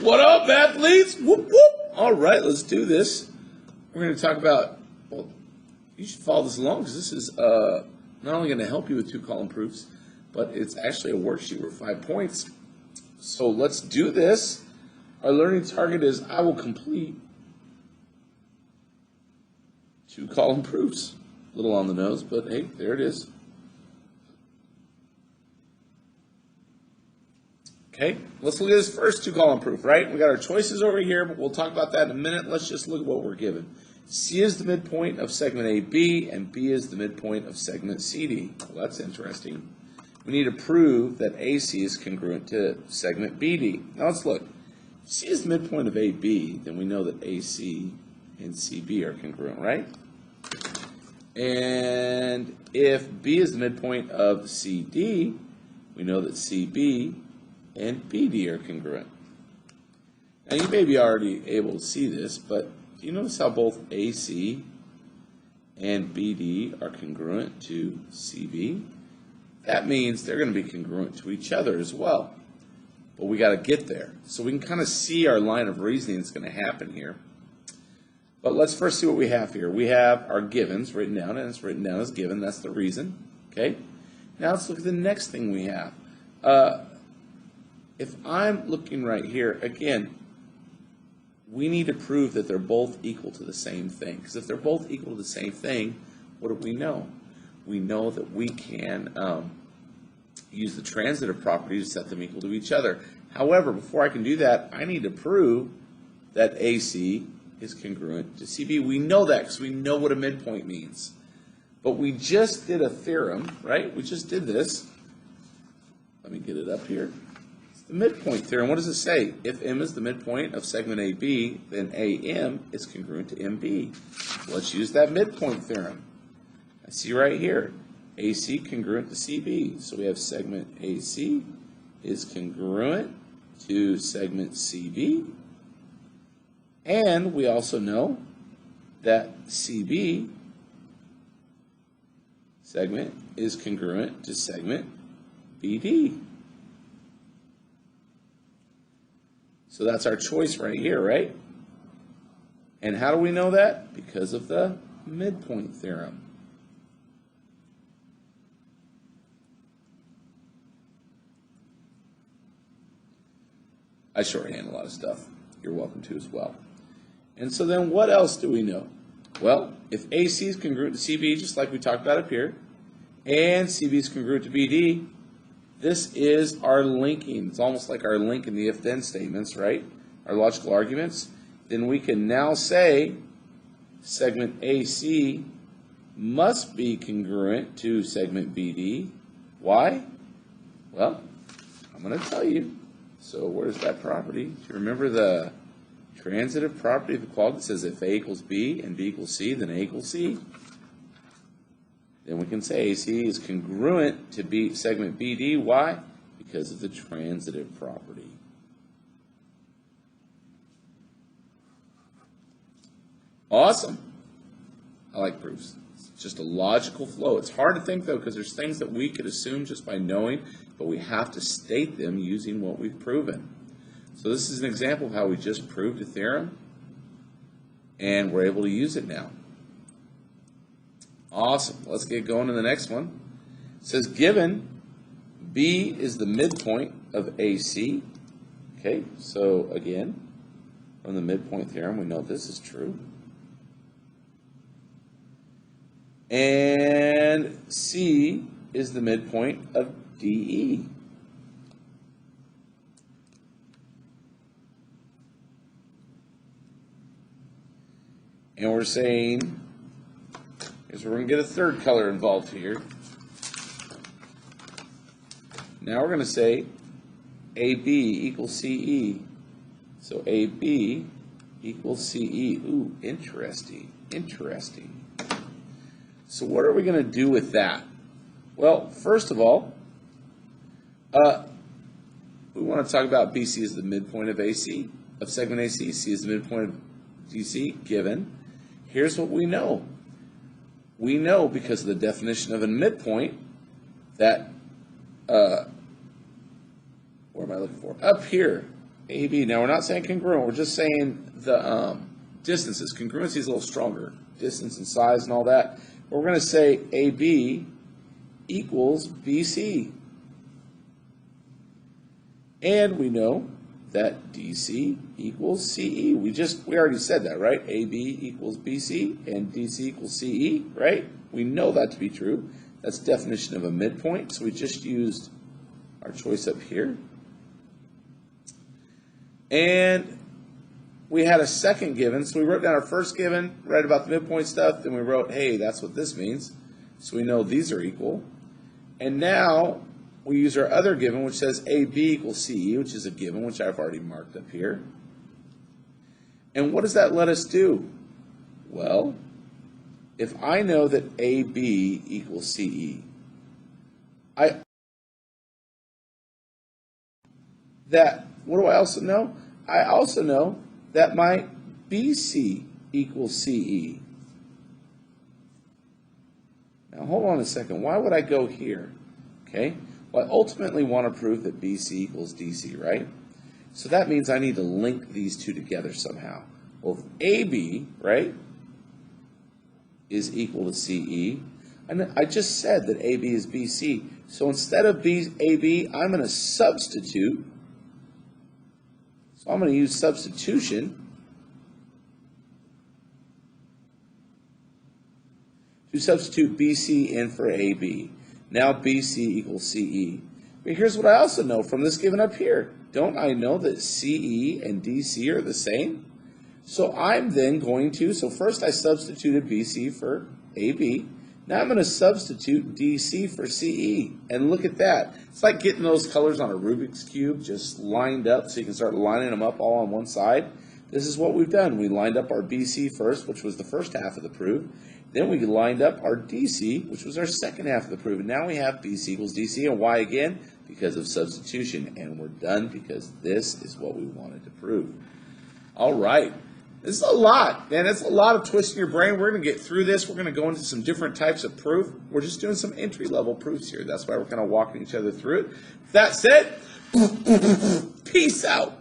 What up, athletes? Whoop, whoop. All right, let's do this. We're going to talk about, well, you should follow this along because this is not only going to help you with 2-column proofs, but it's actually a worksheet with 5 points. So let's do this. Our learning target is I will complete 2-column proofs. A little on the nose, but hey, there it is. Okay, let's look at this first 2-column proof, right? We got our choices over here, but we'll talk about that in a minute. Let's just look at what we're given. C is the midpoint of segment AB, and B is the midpoint of segment CD. Well, that's interesting. We need to prove that AC is congruent to segment BD. Now let's look. If C is the midpoint of AB, then we know that AC and CB are congruent, right? And if B is the midpoint of CD, we know that CB and BD are congruent. Now you may be already able to see this, but do you notice how both AC and BD are congruent to CB? That means they're going to be congruent to each other as well. But we got to get there. So we can kind of see our line of reasoning that's going to happen here. But let's first see what we have here. We have our givens written down, and it's written down as given. That's the reason. Okay. Now let's look at the next thing we have. If I'm looking right here, again, we need to prove that they're both equal to the same thing. Because if they're both equal to the same thing, what do we know? We know that we can use the transitive property to set them equal to each other. However, before I can do that, I need to prove that AC is congruent to CB. We know that because we know what a midpoint means. But we just did a theorem, right? We just did this. Let me get it up here. The midpoint theorem, what does it say? If M is the midpoint of segment AB, then AM is congruent to MB. Let's use that midpoint theorem. I see right here, AC congruent to CB. So we have segment AC is congruent to segment CB. And we also know that CB segment is congruent to segment BD. So that's our choice right here, right? And how do we know that? Because of the midpoint theorem. I shorthand a lot of stuff. You're welcome to as well. And so then what else do we know? Well, if AC is congruent to CB, just like we talked about up here, and CB is congruent to BD, this is our linking. It's almost like our link in the if-then statements, right? Our logical arguments. Then we can now say segment AC must be congruent to segment BD. Why? Well, I'm going to tell you. So where's that property? Do you remember the transitive property of equality that says if A equals B and B equals C, then A equals C? Then we can say AC is congruent to segment BD. Why? Because of the transitive property. Awesome. I like proofs. It's just a logical flow. It's hard to think, though, because there's things that we could assume just by knowing, but we have to state them using what we've proven. So this is an example of how we just proved a theorem, and we're able to use it now. Awesome. Let's get going to the next one. It says given B is the midpoint of AC. Okay, so again, from the midpoint theorem, we know this is true. And C is the midpoint of DE. And we're saying, because we're going to get a third color involved here. Now we're going to say AB equals CE. So AB equals CE. Ooh, interesting, interesting. So what are we going to do with that? Well, first of all, we want to talk about BC as the midpoint of AC, of segment AC. C is the midpoint of DC, given. Here's what we know. We know because of the definition of a midpoint that, where am I looking for? Up here, AB. Now, we're not saying congruent. We're just saying the distances. Congruency is a little stronger. Distance and size and all that. But we're going to say AB equals BC. And we know that DC equals CE. We already said that, right? AB equals BC and DC equals CE, right? We know that to be true. That's definition of a midpoint. So we just used our choice up here. And we had a second given. So we wrote down our first given, read about the midpoint stuff, then we wrote, hey, that's what this means. So we know these are equal. And now we use our other given, which says AB equals CE, which is a given, which I've already marked up here. And what does that let us do? Well, if I know that AB equals CE, what do I also know? I also know that my BC equals CE. Now hold on a second. Why would I go here? Okay. Well, I ultimately want to prove that BC equals DC, right? So that means I need to link these two together somehow. Well, if AB, right, is equal to CE, and I just said that AB is BC. So instead of AB, I'm going to substitute. So I'm going to use substitution to substitute BC in for AB. Now BC equals CE. But here's what I also know from this given up here. Don't I know that CE and DC are the same? So I'm then going to, so first I substituted BC for AB. Now I'm going to substitute DC for CE. And look at that. It's like getting those colors on a Rubik's Cube just lined up so you can start lining them up all on one side. This is what we've done. We lined up our BC first, which was the first half of the proof. Then we lined up our DC, which was our second half of the proof. And now we have BC equals DC. And why again? Because of substitution. And we're done because this is what we wanted to prove. All right. This is a lot, man. It's a lot of twisting your brain. We're going to get through this. We're going to go into some different types of proof. We're just doing some entry-level proofs here. That's why we're kind of walking each other through it. That said, peace out.